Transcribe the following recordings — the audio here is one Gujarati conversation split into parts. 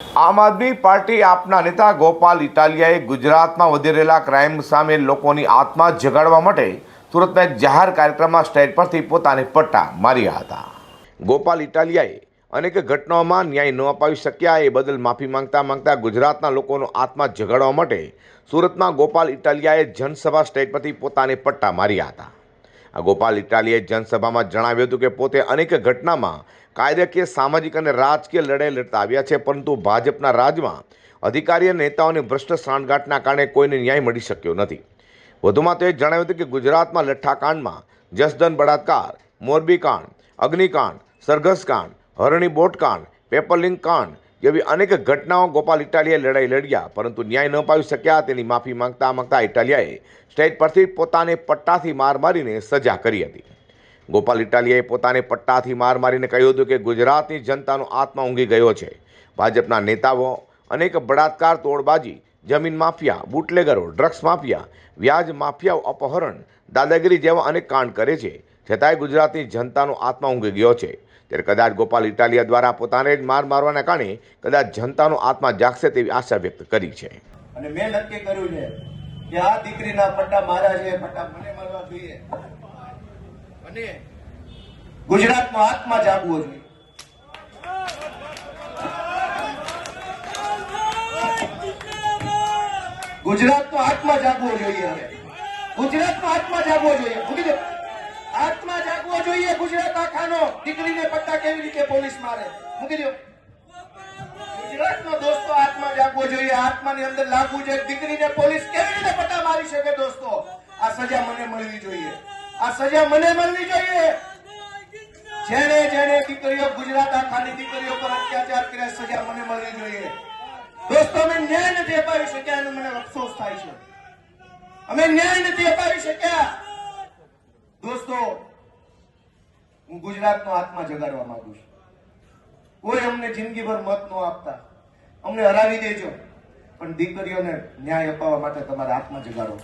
આમ આદમી પાર્ટી આપના નેતા ગોપાલ ઇટાલિયાએ ગુજરાતમાં વધી રહેલા ક્રાઇમ સામે લોકોની આત્મા જગાડવા માટે સુરતના એક જાહેર કાર્યક્રમમાં સ્ટેજ પરથી પોતાને પટ્ટા માર્યા હતા। ગોપાલ ઇટાલિયાએ અનેક ઘટનાઓમાં ન્યાય ન અપાવી શક્યા એ બદલ માફી માંગતા ગુજરાતના લોકોનો આત્મા જગાડવા માટે સુરતમાં ગોપાલ ઇટાલિયાએ જનસભા સ્ટેજ પરથી પોતાને પટ્ટા માર્યા હતા। આ ગોપાલ ઇટાલિયાએ જનસભામાં જણાવ્યું હતું કે પોતે અનેક ઘટનામાં કાયદાકીય સામાજિક અને રાજકીય લડાઈ લડતા આવ્યા છે, પરંતુ ભાજપના રાજમાં અધિકારી અને નેતાઓની ભ્રષ્ટ સાંઠગાંઠના કારણે કોઈને ન્યાય મળી શક્યો નથી। વધુમાં તેઓએ જણાવ્યું હતું કે ગુજરાતમાં લઠ્ઠાકાંડમાં જસદન બળાત્કાર, મોરબી કાંડ, અગ્નિકાંડ, સરઘસકાંડ, હરણી બોટકાંડ, પેપરલિંક કાંડ જેવી અનેક ઘટનાઓ ગોપાલ ઇટાલિયાએ લડાઈ લડ્યા, પરંતુ ન્યાય ન પાવી શક્યા। તેની માફી માંગતા ઇટાલિયાએ સ્ટેજ પરથી પોતાને પટ્ટાથી માર મારીને સજા કરી હતી। ગોપાલ ઇટાલિયાએ પોતાને પટ્ટાથી માર મારીને કહ્યું હતું કે ગુજરાતની જનતાનો આત્મા ઊંઘી ગયો છે। ભાજપના નેતાઓ અનેક બળાત્કાર, તોડબાજી, જમીન માફિયા, બુટલેગરો, ડ્રગ્સ માફિયા, વ્યાજ માફિયાઓ, અપહરણ, દાદાગીરી જેવા અનેક કાંડ કરે છે, છતાંય ગુજરાતની જનતાનો આત્મા ઊંઘી ગયો છે। ત્યારે કદાચ ગોપાલ ઇટાલિયા દ્વારા પોતાને જ માર મારવાના કારણે કદાચ જનતાનો આત્મા જાગશે તેવી આશા વ્યક્ત કરી છે। અને મેં નક્કી કર્યું છે કે આ દીકરીના પટ્ટા મારા છે, પટ્ટા મને મારવા જોઈએ અને ગુજરાતનો આત્મા જાગવો જોઈએ। ગુજરાતનો આત્મા જાગવો જોઈએ। હવે ગુજરાતનો આત્મા જાગવો જોઈએ। મૂકી દો, આત્મા જાગવો જોઈએ ગુજરાત આખાનો। દીકરીને પટ્ટા કેવી રીતે પોલીસ મારે? મૂકી દો। ગુજરાતનો દોસ્તો આત્મા જાગવો જોઈએ। આત્માની અંદર લાગવું જોઈએ। દીકરીને પોલીસ કેવી રીતે પટ્ટા મારી શકે? દોસ્તો, આ સજા મને મળવી જોઈએ। આ સજા મને મળવી જોઈએ। જેને જેને દીકરીઓ, ગુજરાત આખાની દીકરીઓ પર અત્યાચાર કર્યા, સજા મને મળવી જોઈએ। દોસ્તો, અમે ન્યાય નથી અપાવી શક્યા એનો મને અફસોસ થાય છે। અમે ન્યાય નથી અપાવી શક્યા। દોસ્તો, હું ગુજરાતનો આત્મા જગાડવા માંગુ છું। કોઈ અમને જિંદગીભર મત ન આપતા, અમને હરાવી દેજો, પણ દીકરીઓને ન્યાય અપાવવા માટે તમારે આત્મા જગાડો।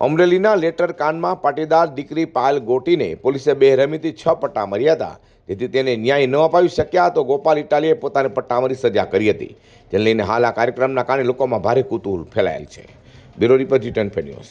અમરેલીના લેટર કાંડમાં પાટીદાર દીકરી પાયલ ગોટીને પોલીસે બેરહેમીથી 6 પટ્ટા માર્યા હતા, જેથી તેને ન્યાય ન અપાવી શક્યા તો ગોપાલ ઇટાલિયાએ પોતાને પટ્ટા મારી સજા કરી હતી। તેને લઈને હાલ આ કાર્યક્રમના કારણે લોકોમાં ભારે કુતૂહલ ફેલાયેલ છે। Bureau report, G10 news.